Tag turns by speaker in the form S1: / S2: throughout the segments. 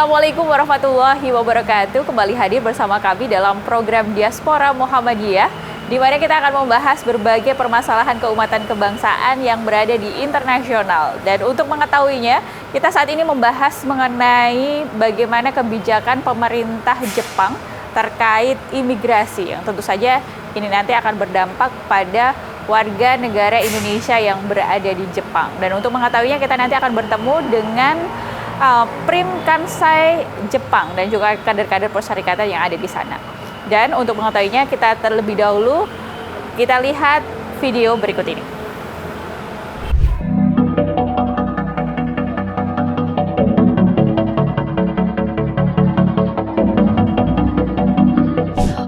S1: Assalamualaikum warahmatullahi wabarakatuh. Kembali hadir bersama kami dalam program Diaspora Muhammadiyah, di mana kita akan membahas berbagai permasalahan keumatan kebangsaan yang berada di internasional. Dan untuk mengetahuinya, kita saat ini membahas mengenai bagaimana kebijakan pemerintah Jepang terkait imigrasi, yang tentu saja ini nanti akan berdampak pada warga negara Indonesia yang berada di Jepang. Dan untuk mengetahuinya, kita nanti akan bertemu dengan Prim Kansai Jepang dan juga kader-kader persyarikatan yang ada di sana. Dan untuk mengetahuinya, kita terlebih dahulu kita lihat video berikut ini.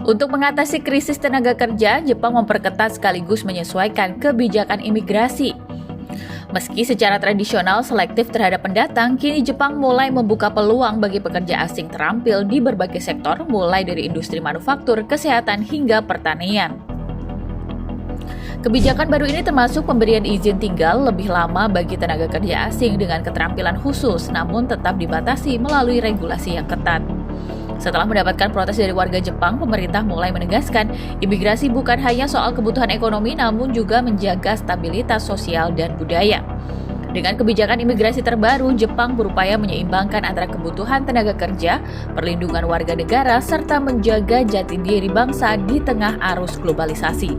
S1: Untuk mengatasi krisis tenaga kerja, Jepang memperketat sekaligus menyesuaikan kebijakan imigrasi. Meski secara tradisional selektif terhadap pendatang, kini Jepang mulai membuka peluang bagi pekerja asing terampil di berbagai sektor, mulai dari industri manufaktur, kesehatan, hingga pertanian. Kebijakan baru ini termasuk pemberian izin tinggal lebih lama bagi tenaga kerja asing dengan keterampilan khusus, namun tetap dibatasi melalui regulasi yang ketat. Setelah mendapatkan protes dari warga Jepang, pemerintah mulai menegaskan imigrasi bukan hanya soal kebutuhan ekonomi, namun juga menjaga stabilitas sosial dan budaya. Dengan kebijakan imigrasi terbaru, Jepang berupaya menyeimbangkan antara kebutuhan tenaga kerja, perlindungan warga negara, serta menjaga jati diri bangsa di tengah arus globalisasi.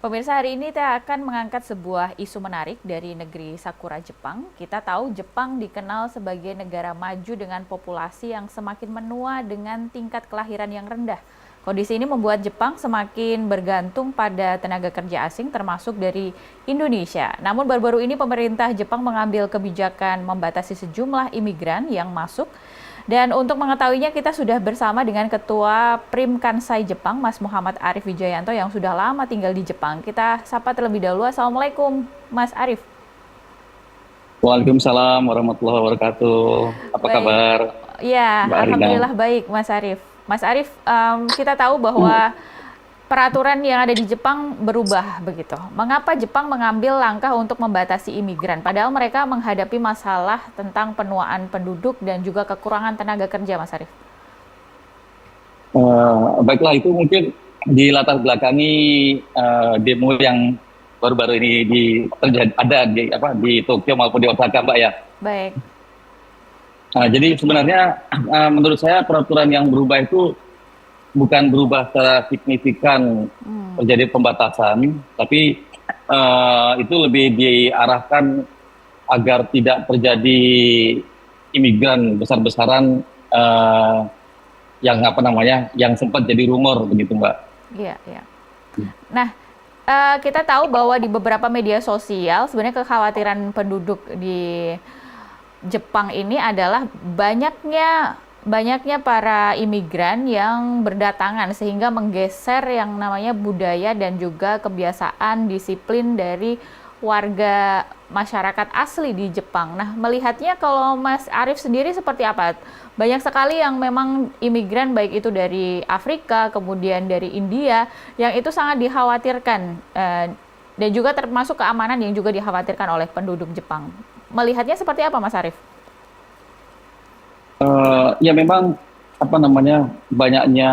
S1: Pemirsa, hari ini kita akan mengangkat sebuah isu menarik dari negeri Sakura, Jepang. Kita tahu Jepang dikenal sebagai negara maju dengan populasi yang semakin menua dengan tingkat kelahiran yang rendah. Kondisi ini membuat Jepang semakin bergantung pada tenaga kerja asing termasuk dari Indonesia. Namun baru-baru ini pemerintah Jepang mengambil kebijakan membatasi sejumlah imigran yang masuk. Dan untuk mengetahuinya, kita sudah bersama dengan Ketua Prim Kansai Jepang, Mas Muhammad Arif Wijayanto, yang sudah lama tinggal di Jepang. Kita sapa terlebih dahulu. Assalamualaikum, Mas Arif.
S2: Waalaikumsalam warahmatullahi wabarakatuh. Apa kabar?
S1: Ya, alhamdulillah baik, Mas Arif. Mas Arif, kita tahu bahwa peraturan yang ada di Jepang berubah begitu. Mengapa Jepang mengambil langkah untuk membatasi imigran? Padahal mereka menghadapi masalah tentang penuaan penduduk dan juga kekurangan tenaga kerja, Mas Arif.
S2: Baiklah, itu mungkin di latar belakangi demo yang baru-baru ini ada di Tokyo maupun di Osaka, Mbak ya.
S1: Baik.
S2: Jadi sebenarnya menurut saya peraturan yang berubah itu bukan berubah secara signifikan terjadi pembatasan, tapi itu lebih diarahkan agar tidak terjadi imigran besar-besaran yang sempat jadi rumor begitu, Mbak.
S1: Iya, iya. Nah, kita tahu bahwa di beberapa media sosial sebenarnya kekhawatiran penduduk di Jepang ini adalah banyaknya para imigran yang berdatangan sehingga menggeser yang namanya budaya dan juga kebiasaan disiplin dari warga masyarakat asli di Jepang. Nah, melihatnya kalau Mas Arif sendiri seperti apa? Banyak sekali yang memang imigran, baik itu dari Afrika, kemudian dari India, yang itu sangat dikhawatirkan dan juga termasuk keamanan yang juga dikhawatirkan oleh penduduk Jepang. Melihatnya seperti apa, Mas Arif?
S2: Ya memang banyaknya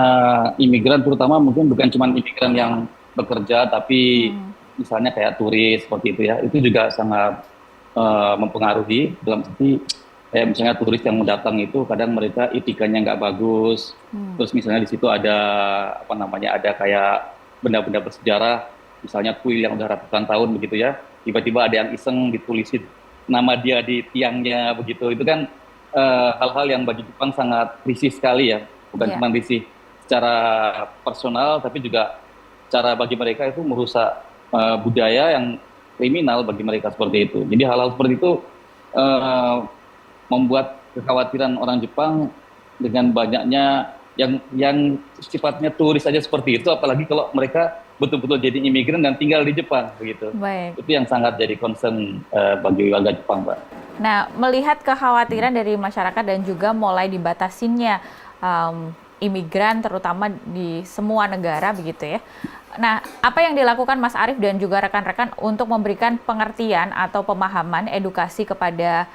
S2: imigran, terutama mungkin bukan cuma imigran yang bekerja, tapi misalnya kayak turis seperti itu ya, itu juga sangat mempengaruhi dalam arti kayak misalnya turis yang datang itu kadang mereka etikanya nggak bagus, terus misalnya di situ ada ada kayak benda-benda bersejarah, misalnya kuil yang udah ratusan tahun begitu ya, tiba-tiba ada yang iseng ditulisin nama dia di tiangnya begitu, itu kan hal-hal yang bagi Jepang sangat risih sekali ya, bukan cuma risih secara personal, tapi juga cara bagi mereka itu merusak budaya yang kriminal bagi mereka seperti itu. Jadi hal-hal seperti itu membuat kekhawatiran orang Jepang dengan banyaknya yang sifatnya turis saja seperti itu, apalagi kalau mereka betul-betul jadi imigran dan tinggal di Jepang begitu.
S1: Baik.
S2: Itu yang sangat jadi concern bagi warga Jepang, Pak.
S1: Nah, melihat kekhawatiran dari masyarakat dan juga mulai dibatasinnya imigran terutama di semua negara begitu ya. Nah, apa yang dilakukan Mas Arief dan juga rekan-rekan untuk memberikan pengertian atau pemahaman edukasi kepada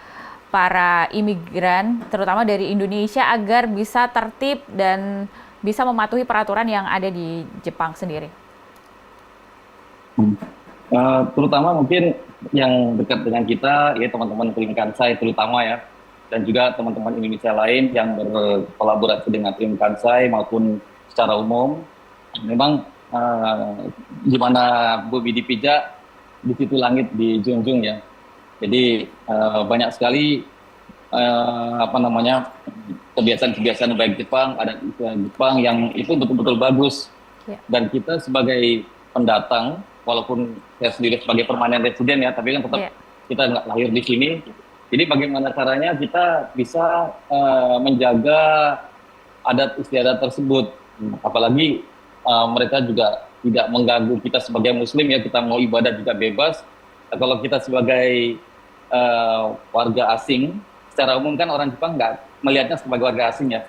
S1: para imigran terutama dari Indonesia agar bisa tertib dan bisa mematuhi peraturan yang ada di Jepang sendiri?
S2: Terutama mungkin yang dekat dengan kita, ya teman-teman Krim Kansai terutama ya, dan juga teman-teman Indonesia lain yang berkolaborasi dengan Krim Kansai maupun secara umum. Memang di mana bumi dipijak, di situ langit dijunjung ya. Jadi banyak sekali kebiasaan-kebiasaan baik Jepang, adat Jepang yang itu betul-betul bagus.
S1: Ya.
S2: Dan kita sebagai pendatang, walaupun saya sendiri sebagai permanent resident ya, tapi kan tetap kita nggak lahir di sini. Jadi bagaimana caranya kita bisa menjaga adat istiadat tersebut, apalagi mereka juga tidak mengganggu kita sebagai Muslim ya, kita mau ibadah juga bebas. Kalau kita sebagai warga asing, secara umum kan orang Jepang nggak melihatnya sebagai warga asing ya.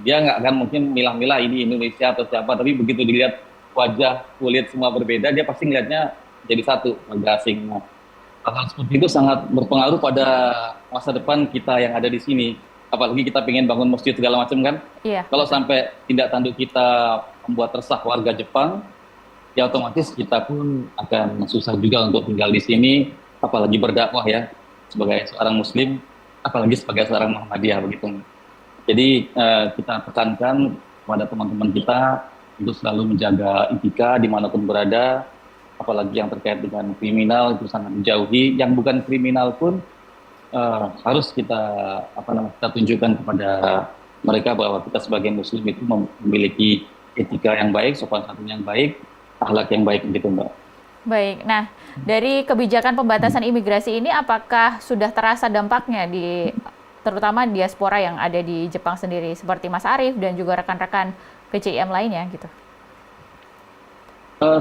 S2: Dia nggak akan mungkin milah-milah ini Indonesia atau siapa, tapi begitu dilihat wajah, kulit semua berbeda, dia pasti ngelihatnya jadi satu, warga asing. Nah, hal seperti itu sangat berpengaruh pada masa depan kita yang ada di sini. Apalagi kita pengen bangun masjid segala macam kan.
S1: Iya.
S2: Kalau sampai tindak tanduk kita membuat resah warga Jepang, ya otomatis kita pun akan susah juga untuk tinggal di sini, apalagi berdakwah ya, sebagai seorang Muslim, apalagi sebagai seorang Muhammadiyah begitu. Jadi kita tekankan kepada teman-teman kita untuk selalu menjaga etika dimanapun berada, apalagi yang terkait dengan kriminal itu sangat dijauhi. Yang bukan kriminal pun harus kita kita tunjukkan kepada mereka bahwa kita sebagai Muslim itu memiliki etika yang baik, sopan santun yang baik, akhlak yang baik gitu Mbak.
S1: Baik, nah dari kebijakan pembatasan imigrasi ini apakah sudah terasa dampaknya di terutama diaspora yang ada di Jepang sendiri seperti Mas Arief dan juga rekan-rekan PCIM lainnya gitu?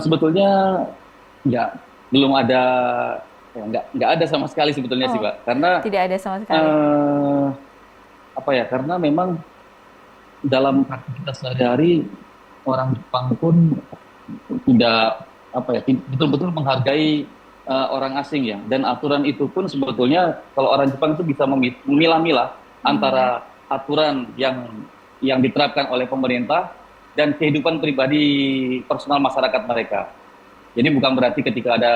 S2: Sebetulnya belum ada, nggak ada sama sekali sebetulnya sih Mbak, karena
S1: tidak ada sama sekali.
S2: Karena memang dalam aktivitas sehari-hari orang Jepang pun tidak betul-betul menghargai orang asing ya, dan aturan itu pun sebetulnya kalau orang Jepang itu bisa memilah-milah antara aturan yang diterapkan oleh pemerintah dan kehidupan pribadi personal masyarakat mereka. Jadi bukan berarti ketika ada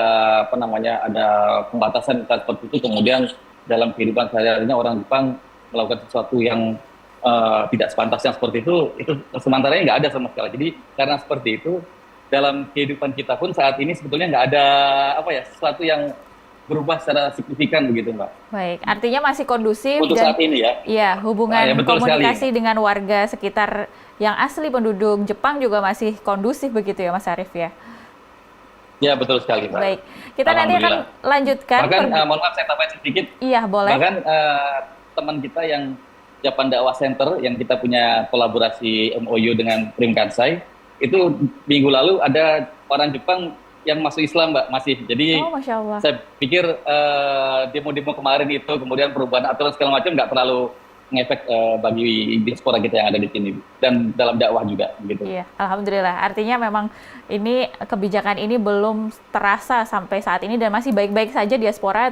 S2: ada pembatasan seperti itu kemudian dalam kehidupan sehari-harinya orang Jepang melakukan sesuatu yang tidak sepantasnya seperti itu sementara nggak ada sama sekali. Jadi karena seperti itu dalam kehidupan kita pun saat ini sebetulnya nggak ada sesuatu yang berubah secara signifikan begitu Mbak.
S1: Baik, artinya masih kondusif
S2: untuk
S1: dan
S2: saat ini ya.
S1: Iya, hubungan komunikasi sekali dengan warga sekitar yang asli penduduk Jepang juga masih kondusif begitu ya Mas Arief ya.
S2: Ya betul sekali Mbak.
S1: Baik, kita nanti akan lanjutkan.
S2: Bahkan mohon maaf saya tambahin sedikit.
S1: Iya boleh.
S2: Bahkan teman kita yang Japan Dakwah Center yang kita punya kolaborasi MOU dengan Krim Kansai, itu minggu lalu ada orang Jepang yang masuk Islam Mbak, masih. Jadi
S1: Masya Allah.
S2: Saya pikir demo-demo kemarin itu kemudian perubahan aturan segala macam nggak terlalu ngefek bagi diaspora kita yang ada di sini dan dalam dakwah juga gitu.
S1: Iya, alhamdulillah. Artinya memang ini kebijakan ini belum terasa sampai saat ini dan masih baik-baik saja diaspora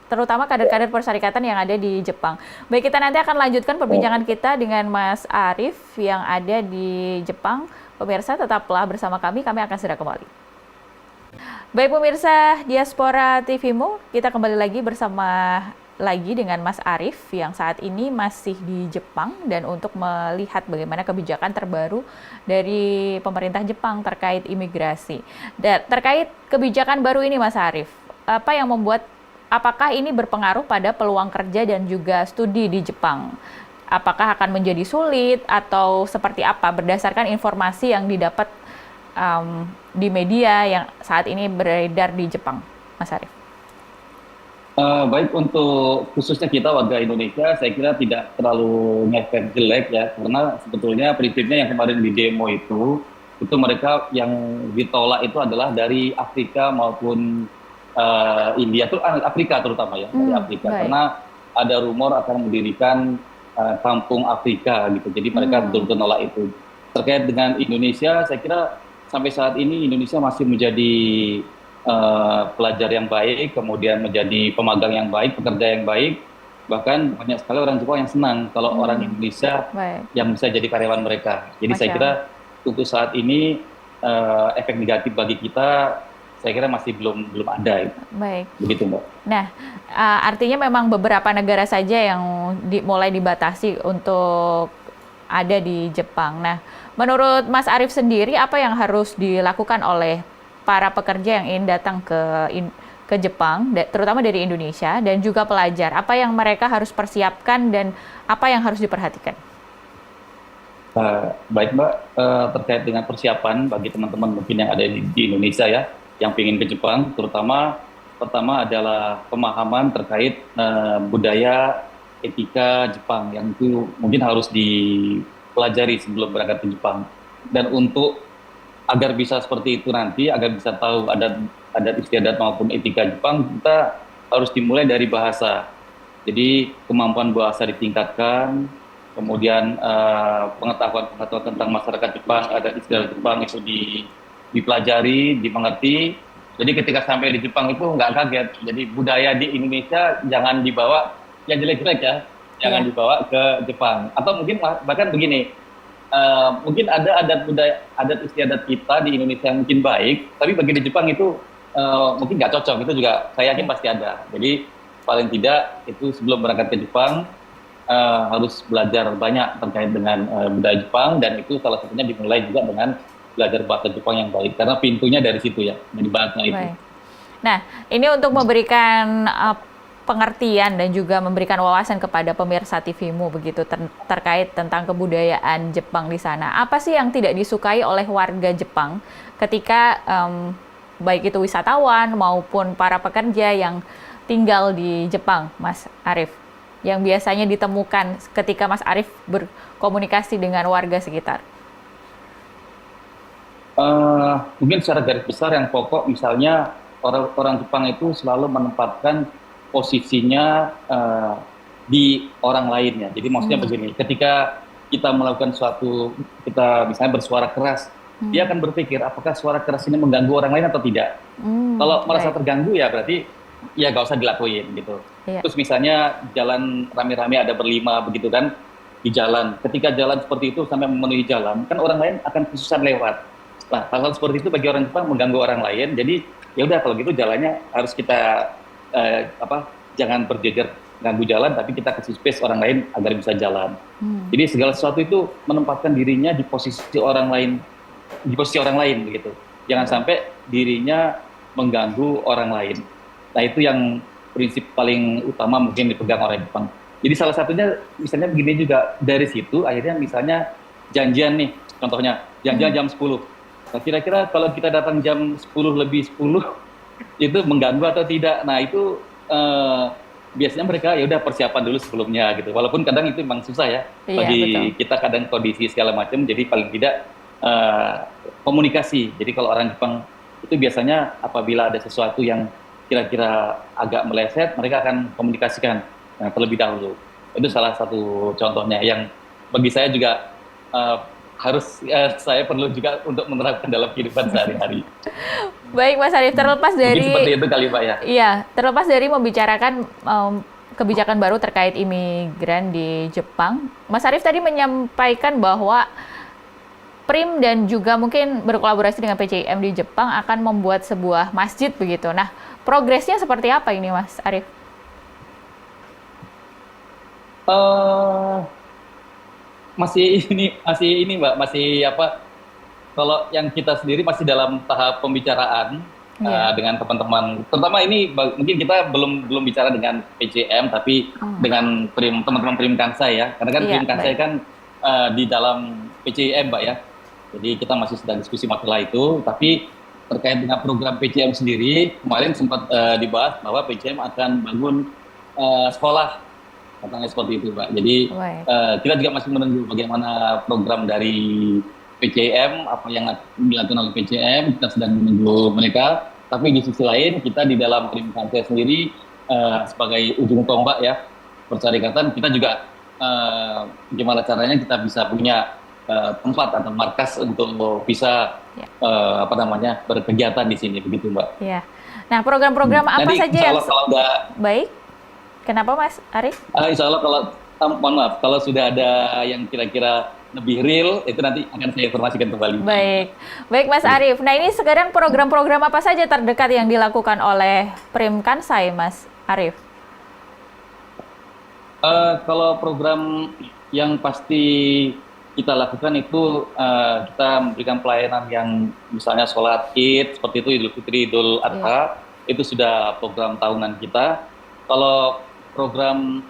S1: terutama kader-kader persyarikatan yang ada di Jepang. Baik, kita nanti akan lanjutkan perbincangan kita dengan Mas Arief yang ada di Jepang. Pemirsa tetaplah bersama kami akan segera kembali. Baik pemirsa Diaspora TVmu, kita kembali lagi bersama dengan Mas Arief yang saat ini masih di Jepang dan untuk melihat bagaimana kebijakan terbaru dari pemerintah Jepang terkait imigrasi. Dan terkait kebijakan baru ini Mas Arief, apakah ini berpengaruh pada peluang kerja dan juga studi di Jepang? Apakah akan menjadi sulit atau seperti apa berdasarkan informasi yang didapat di media yang saat ini beredar di Jepang, Mas Arief?
S2: Baik, untuk khususnya kita warga Indonesia, saya kira tidak terlalu ngefek jelek ya, karena sebetulnya prinsipnya yang kemarin di demo itu mereka yang ditolak itu adalah dari Afrika maupun India, tuh Afrika terutama ya, dari Afrika,
S1: baik.
S2: Karena ada rumor akan mendirikan kampung Afrika gitu. Jadi mereka betul-betul nolak itu. Terkait dengan Indonesia, saya kira sampai saat ini Indonesia masih menjadi pelajar yang baik, kemudian menjadi pemagang yang baik, pekerja yang baik. Bahkan banyak sekali orang Jepang yang senang kalau orang Indonesia yang bisa jadi karyawan mereka. Jadi saya kira untuk saat ini efek negatif bagi kita, saya kira masih belum ada.
S1: Baik.
S2: Begitu, Mbak.
S1: Nah, artinya memang beberapa negara saja yang mulai dibatasi untuk ada di Jepang. Nah, menurut Mas Arief sendiri, apa yang harus dilakukan oleh para pekerja yang ingin datang ke Jepang, terutama dari Indonesia, dan juga pelajar? Apa yang mereka harus persiapkan dan apa yang harus diperhatikan?
S2: Baik, Mbak, terkait dengan persiapan bagi teman-teman mungkin yang ada di Indonesia ya, yang ingin ke Jepang, terutama pertama adalah pemahaman terkait budaya etika Jepang yang itu mungkin harus dipelajari sebelum berangkat ke Jepang. Dan untuk agar bisa seperti itu nanti, agar bisa tahu adat istiadat maupun etika Jepang, kita harus dimulai dari bahasa. Jadi kemampuan bahasa ditingkatkan, kemudian pengetahuan tentang masyarakat Jepang, adat istiadat Jepang itu dipelajari, dimengerti. Jadi ketika sampai di Jepang itu nggak kaget. Jadi budaya di Indonesia jangan dibawa yang jelek-jelek ya, jangan dibawa ke Jepang. Atau mungkin bahkan begini, mungkin ada adat istiadat kita di Indonesia yang mungkin baik, tapi bagi di Jepang itu mungkin nggak cocok. Itu juga saya yakin pasti ada. Jadi paling tidak itu sebelum berangkat ke Jepang harus belajar banyak terkait dengan budaya Jepang, dan itu salah satunya dimulai juga dengan belajar bahasa Jepang yang baik, karena pintunya dari situ ya, dari bahasa itu.
S1: Baik. Nah, ini untuk memberikan pengertian dan juga memberikan wawasan kepada pemirsa TV-mu begitu terkait tentang kebudayaan Jepang di sana. Apa sih yang tidak disukai oleh warga Jepang ketika baik itu wisatawan maupun para pekerja yang tinggal di Jepang, Mas Arief, yang biasanya ditemukan ketika Mas Arief berkomunikasi dengan warga sekitar?
S2: Mungkin secara garis besar yang pokok, misalnya orang Jepang itu selalu menempatkan posisinya di orang lainnya. Jadi maksudnya begini, ketika kita melakukan suatu, kita misalnya bersuara keras, dia akan berpikir apakah suara keras ini mengganggu orang lain atau tidak. Kalau merasa terganggu ya berarti ya nggak usah dilakuin gitu. Terus misalnya jalan rame-rame ada berlima begitu kan di jalan. Ketika jalan seperti itu sampai memenuhi jalan, kan orang lain akan kesusahan lewat. Nah, hal-hal seperti itu bagi orang Jepang mengganggu orang lain. Jadi ya udah kalau gitu jalannya harus kita jangan berjejer ganggu jalan, tapi kita kasih space orang lain agar bisa jalan. Jadi segala sesuatu itu menempatkan dirinya di posisi orang lain begitu. Jangan sampai dirinya mengganggu orang lain. Nah, itu yang prinsip paling utama mungkin dipegang orang Jepang. Jadi salah satunya misalnya begini juga, dari situ akhirnya misalnya janjian nih, contohnya janjian jam 10. Nah, kira-kira kalau kita datang jam 10 lebih 10 itu mengganggu atau tidak? Nah, itu biasanya mereka ya udah persiapan dulu sebelumnya gitu. Walaupun kadang itu memang susah ya bagi kita, kadang kondisi segala macam. Jadi paling tidak komunikasi. Jadi kalau orang Jepang itu biasanya apabila ada sesuatu yang kira-kira agak meleset, mereka akan komunikasikan terlebih dahulu. Itu salah satu contohnya yang bagi saya juga harus saya perlu juga untuk menerapkan dalam kehidupan sehari-hari.
S1: Baik, Mas Arief, terlepas dari
S2: mungkin seperti itu kali Pak ya.
S1: Iya, terlepas dari membicarakan kebijakan baru terkait imigran di Jepang, Mas Arief tadi menyampaikan bahwa PRIM dan juga mungkin berkolaborasi dengan PCIM di Jepang akan membuat sebuah masjid begitu. Nah, progresnya seperti apa ini, Mas Arief?
S2: Masih ini Mbak, masih kalau yang kita sendiri masih dalam tahap pembicaraan dengan teman-teman. Terutama ini mungkin kita belum bicara dengan PCM, tapi dengan teman-teman PRIM Kansai ya. Karena kan PRIM Kansai kan di dalam PCM Mbak ya. Jadi kita masih sedang diskusi masalah itu. Tapi terkait dengan program PCM sendiri, kemarin sempat dibahas bahwa PCM akan bangun sekolah. Katanya seperti itu, Pak. Jadi kita juga masih menunggu bagaimana program dari PCM, apa yang dilakukan oleh PCM, kita sedang menunggu mereka. Tapi di sisi lain, kita di dalam PRIM Kansai sendiri sebagai ujung tombak ya, persyarikatan, kita juga gimana caranya kita bisa punya tempat atau markas untuk bisa
S1: Ya.
S2: berkegiatan di sini, begitu Mbak.
S1: Ya. Nah, program-program apa
S2: Nanti
S1: saja
S2: insya
S1: yang
S2: Allah kalau udah,
S1: baik? Kenapa Mas Arief?
S2: insya Allah kalau mohon maaf kalau sudah ada yang kira-kira lebih real itu nanti akan saya informasikan kembali.
S1: Baik, baik Mas Arief. Nah ini sekarang program-program apa saja terdekat yang dilakukan oleh Prim Kansai, Mas Arief?
S2: Kalau program yang pasti kita lakukan itu kita memberikan pelayanan yang misalnya sholat Id seperti itu, Idul Fitri, Idul Adha, itu sudah program tahunan kita. Kalau program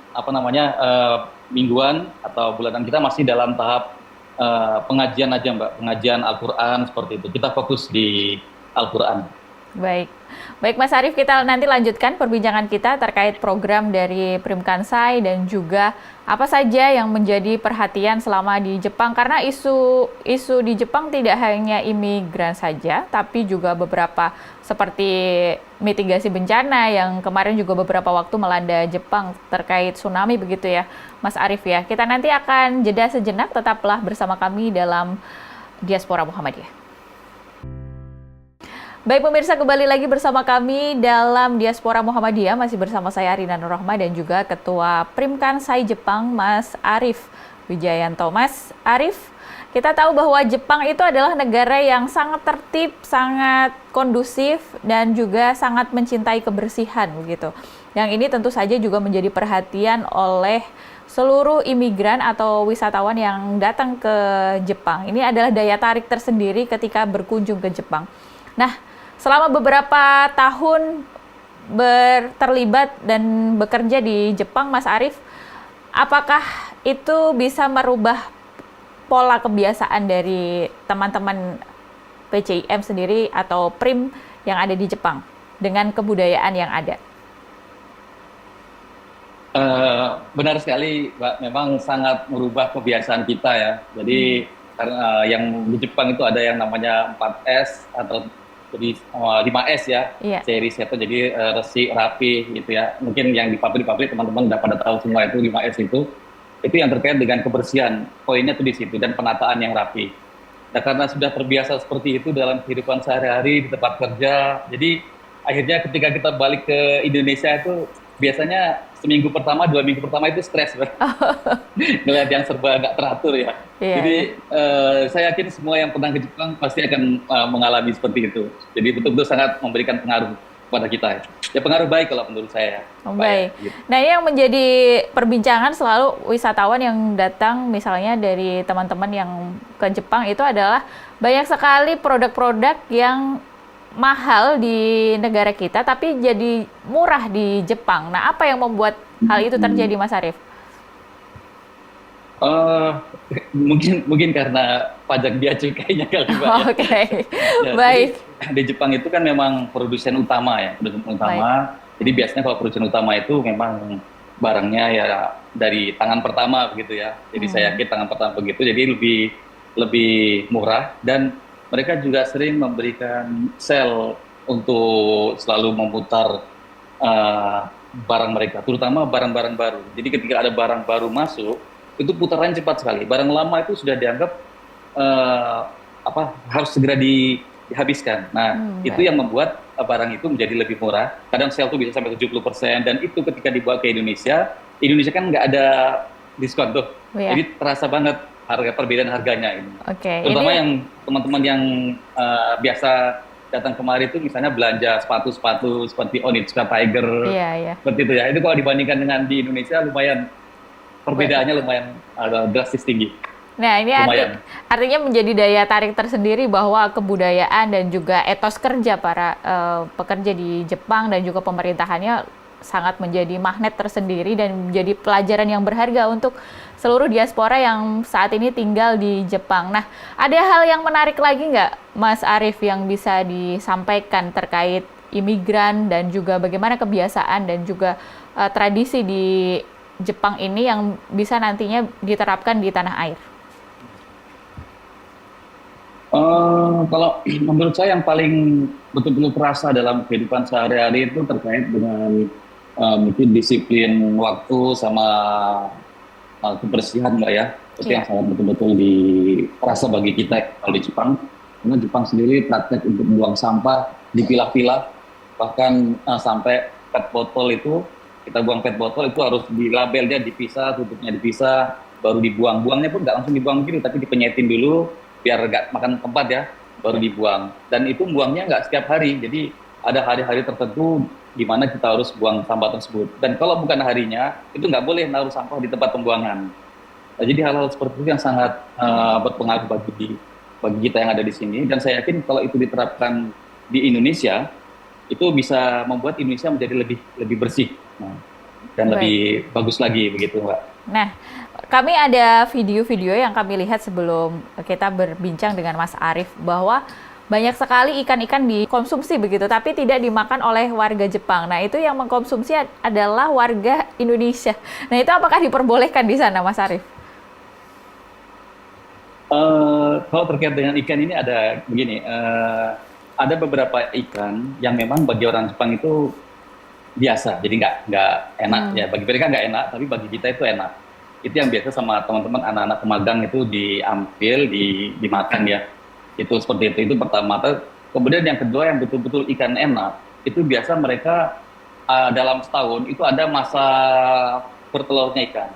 S2: mingguan atau bulanan kita masih dalam tahap pengajian aja Mbak, pengajian Al-Quran seperti itu. Kita fokus di Al-Quran.
S1: Baik, baik Mas Arief, kita nanti lanjutkan perbincangan kita terkait program dari Prim Kansai dan juga apa saja yang menjadi perhatian selama di Jepang, karena isu di Jepang tidak hanya imigran saja, tapi juga beberapa seperti mitigasi bencana yang kemarin juga beberapa waktu melanda Jepang terkait tsunami begitu ya, Mas Arief ya. Kita nanti akan jeda sejenak, tetaplah bersama kami dalam Diaspora Muhammadiyah. Baik pemirsa, kembali lagi bersama kami dalam Diaspora Muhammadiyah, masih bersama saya Rina Nur Rahma dan juga Ketua Prim Kansai Jepang, Mas Arief Wijayanto. Mas Arief, kita tahu bahwa Jepang itu adalah negara yang sangat tertib, sangat kondusif, dan juga sangat mencintai kebersihan begitu. Yang ini tentu saja juga menjadi perhatian oleh seluruh imigran atau wisatawan yang datang ke Jepang. Ini adalah daya tarik tersendiri ketika berkunjung ke Jepang. Nah, selama beberapa tahun terlibat dan bekerja di Jepang, Mas Arief, apakah itu bisa merubah pola kebiasaan dari teman-teman PCIM sendiri atau Prim yang ada di Jepang dengan kebudayaan yang ada?
S2: Benar sekali, Mbak. Memang sangat merubah kebiasaan kita ya. Jadi karena yang di Jepang itu ada yang namanya 4S atau jadi 5S ya, series itu jadi resik, rapi gitu ya. Mungkin yang di pabrik teman-teman udah pada tahu semua itu 5S itu yang terkait dengan kebersihan. Poinnya tuh di situ dan penataan yang rapi. Nah, karena sudah terbiasa seperti itu dalam kehidupan sehari-hari di tempat kerja, jadi akhirnya ketika kita balik ke Indonesia itu biasanya seminggu pertama, 2 minggu pertama itu stres, ngelihat yang serba nggak teratur ya. Jadi saya yakin semua yang pernah ke Jepang pasti akan mengalami seperti itu. Jadi betul-betul sangat memberikan pengaruh kepada kita. Ya pengaruh baik kalau menurut saya.
S1: Baik. Gitu. Nah ini yang menjadi perbincangan selalu wisatawan yang datang misalnya dari teman-teman yang ke Jepang itu adalah banyak sekali produk-produk yang mahal di negara kita, tapi jadi murah di Jepang. Nah, apa yang membuat hal itu terjadi, Mas Arief?
S2: Mungkin karena pajak bea cukainya kali, Mbak.
S1: Oke, baik.
S2: Di Jepang itu kan memang produsen utama ya, utama. Jadi biasanya kalau produsen utama itu memang barangnya ya dari tangan pertama begitu ya. Jadi saya yakin tangan pertama begitu, jadi lebih murah dan mereka juga sering memberikan sale untuk selalu memutar barang mereka, terutama barang-barang baru. Jadi ketika ada barang baru masuk, itu putarannya cepat sekali. Barang lama itu sudah dianggap harus segera dihabiskan. Nah, itu yang membuat barang itu menjadi lebih murah. Kadang sale itu bisa sampai 70%, dan itu ketika dibawa ke Indonesia kan nggak ada diskon tuh. Jadi terasa banget perbedaan harganya ini. Terutama yang teman-teman yang biasa datang kemari itu misalnya belanja sepatu-sepatu seperti Onitsuka Tiger, seperti itu ya. Itu kalau dibandingkan dengan di Indonesia lumayan perbedaannya lumayan drastis tinggi.
S1: Nah ini artinya menjadi daya tarik tersendiri bahwa kebudayaan dan juga etos kerja para pekerja di Jepang dan juga pemerintahannya sangat menjadi magnet tersendiri dan menjadi pelajaran yang berharga untuk seluruh diaspora yang saat ini tinggal di Jepang. Nah, ada hal yang menarik lagi nggak, Mas Arief, yang bisa disampaikan terkait imigran dan juga bagaimana kebiasaan dan juga tradisi di Jepang ini yang bisa nantinya diterapkan di tanah air?
S2: Kalau menurut saya yang paling betul-betul terasa dalam kehidupan sehari-hari itu terkait dengan mungkin disiplin waktu sama kebersihan Mbak ya, itu yang
S1: Iya.
S2: sangat betul-betul dirasa bagi kita kalau di Jepang. Karena Jepang sendiri praktek untuk buang sampah dipilah-pilah, bahkan sampai PET botol itu, kita buang PET botol itu harus dilabelnya dipisah, tutupnya dipisah, baru dibuang. Buangnya pun nggak langsung dibuang gitu, tapi dipenyetin dulu biar nggak makan tempat ya, baru dibuang. Dan itu buangnya nggak setiap hari, jadi ada hari-hari tertentu di mana kita harus buang sampah tersebut. Dan kalau bukan harinya, itu nggak boleh naruh sampah di tempat pembuangan. Nah, jadi hal-hal seperti itu yang sangat berpengaruh bagi kita yang ada di sini. Dan saya yakin kalau itu diterapkan di Indonesia, itu bisa membuat Indonesia menjadi lebih bersih, dan
S1: Baik.
S2: lebih bagus lagi begitu, Mbak.
S1: Nah, kami ada video-video yang kami lihat sebelum kita berbincang dengan Mas Arief bahwa banyak sekali ikan-ikan dikonsumsi begitu, tapi tidak dimakan oleh warga Jepang. Nah, itu yang mengkonsumsi adalah warga Indonesia. Nah, itu apakah diperbolehkan di sana, Mas Arief?
S2: Kalau terkait dengan ikan ini ada begini, ada beberapa ikan yang memang bagi orang Jepang itu biasa, jadi nggak enak ya. Bagi mereka nggak enak, tapi bagi kita itu enak. Itu yang biasa sama teman-teman anak-anak pemagang itu diambil, dimakan ya. Itu seperti itu pertama. Kemudian yang kedua yang betul-betul ikan enak, itu biasa mereka dalam setahun itu ada masa bertelurnya ikan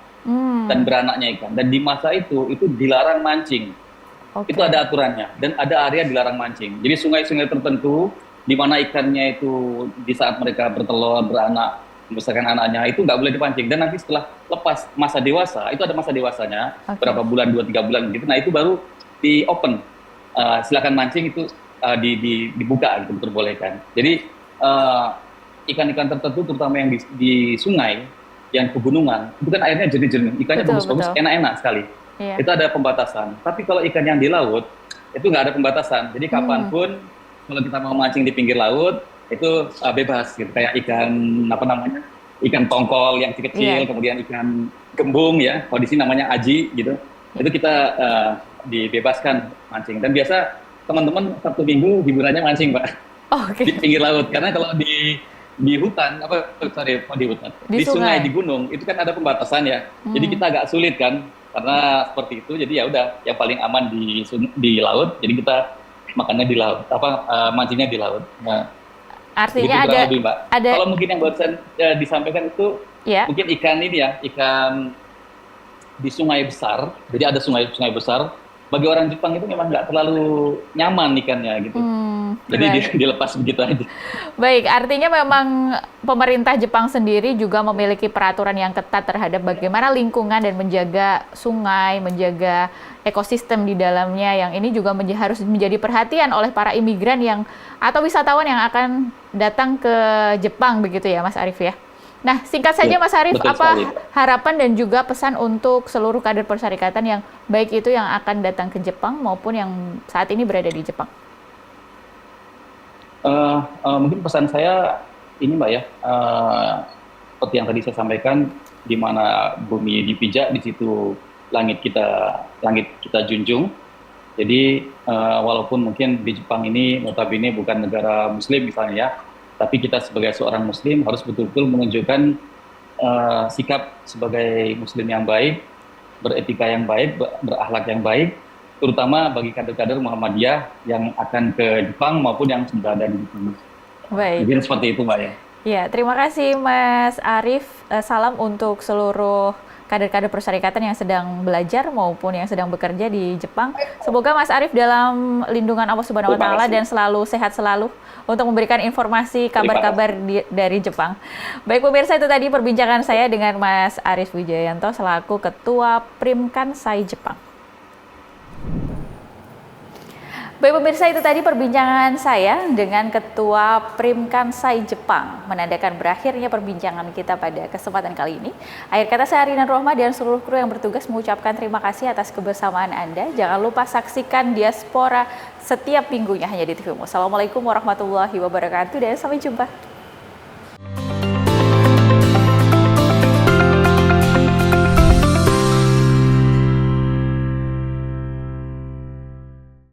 S2: dan beranaknya ikan. Dan di masa itu dilarang mancing.
S1: Oke.
S2: Itu ada aturannya dan ada area dilarang mancing. Jadi sungai-sungai tertentu di mana ikannya itu di saat mereka bertelur, beranak, membesarkan anaknya itu nggak boleh dipancing. Dan nanti setelah lepas masa dewasa, itu ada masa dewasanya,
S1: Oke.
S2: berapa bulan, 2-3 bulan gitu. Nah itu baru di open, silakan mancing itu dibuka gitu, diperbolehkan. Jadi ikan-ikan tertentu terutama yang di sungai, yang pegunungan, itu kan airnya jernih-jernih, ikannya
S1: Betul,
S2: bagus-bagus,
S1: betul.
S2: enak-enak sekali.
S1: Iya.
S2: Itu ada pembatasan. Tapi kalau ikan yang di laut, itu nggak ada pembatasan. Jadi kapanpun kalau kita mau mancing di pinggir laut, itu bebas gitu. Kayak ikan apa namanya, ikan tongkol yang kecil-kecil,
S1: Iya.
S2: kemudian ikan gembung ya, kalau di sini namanya aji gitu. Itu kita dibebaskan mancing. Dan biasa teman-teman Sabtu Minggu hiburannya mancing, Pak,
S1: Oke.
S2: di pinggir laut. Karena kalau di hutan di hutan,
S1: Di
S2: di sungai,
S1: sungai.
S2: di gunung itu kan ada pembatasan ya. Jadi kita agak sulit kan, karena seperti itu. Jadi ya udah, yang paling aman di laut. Jadi kita makannya di laut, mancingnya di laut. Nah,
S1: Artinya
S2: begitu kurang lebih, Mbak.
S1: ada
S2: Kalau mungkin yang barusan disampaikan itu
S1: ya.
S2: mungkin ikan ini ya, ikan di sungai besar. Jadi ada sungai besar. Bagi orang Jepang itu memang nggak terlalu nyaman ikannya gitu. Jadi
S1: Baik.
S2: dilepas begitu aja.
S1: Baik, artinya memang pemerintah Jepang sendiri juga memiliki peraturan yang ketat terhadap bagaimana lingkungan dan menjaga sungai, menjaga ekosistem di dalamnya, yang ini juga harus menjadi perhatian oleh para imigran atau wisatawan yang akan datang ke Jepang begitu ya, Mas Arief ya. Nah, singkat saja
S2: Ya,
S1: Mas Arief,
S2: betul
S1: apa
S2: sekali.
S1: harapan dan juga pesan untuk seluruh kader persyarikatan yang baik itu yang akan datang ke Jepang maupun yang saat ini berada di Jepang?
S2: Mungkin pesan saya ini, Mbak ya, seperti yang tadi saya sampaikan, di mana bumi dipijak, di situ langit kita junjung. Jadi walaupun mungkin di Jepang ini notabene bukan negara Muslim misalnya ya, tapi kita sebagai seorang Muslim harus betul-betul menunjukkan sikap sebagai Muslim yang baik, beretika yang baik, berakhlak yang baik, terutama bagi kader-kader Muhammadiyah yang akan ke Jepang maupun yang sudah ada di Jepang.
S1: Baik.
S2: Mungkin seperti itu, Mbak ya.
S1: Ya, terima kasih Mas Arief. Salam untuk seluruh kader-kader persyarikatan yang sedang belajar maupun yang sedang bekerja di Jepang. Semoga Mas Arief dalam lindungan Allah Subhanahu wa Ta'ala dan selalu sehat selalu untuk memberikan informasi kabar-kabar dari Jepang. Baik pemirsa, itu tadi perbincangan saya dengan Mas Arief Wijayanto selaku Ketua Primkansai Jepang. Baik pemirsa, itu tadi perbincangan saya dengan Ketua Primkansai Jepang, menandakan berakhirnya perbincangan kita pada kesempatan kali ini. Akhir kata saya Arinan Rohma dan seluruh kru yang bertugas mengucapkan terima kasih atas kebersamaan Anda. Jangan lupa saksikan Diaspora setiap minggunya hanya di TVMO. Assalamualaikum warahmatullahi wabarakatuh dan sampai jumpa.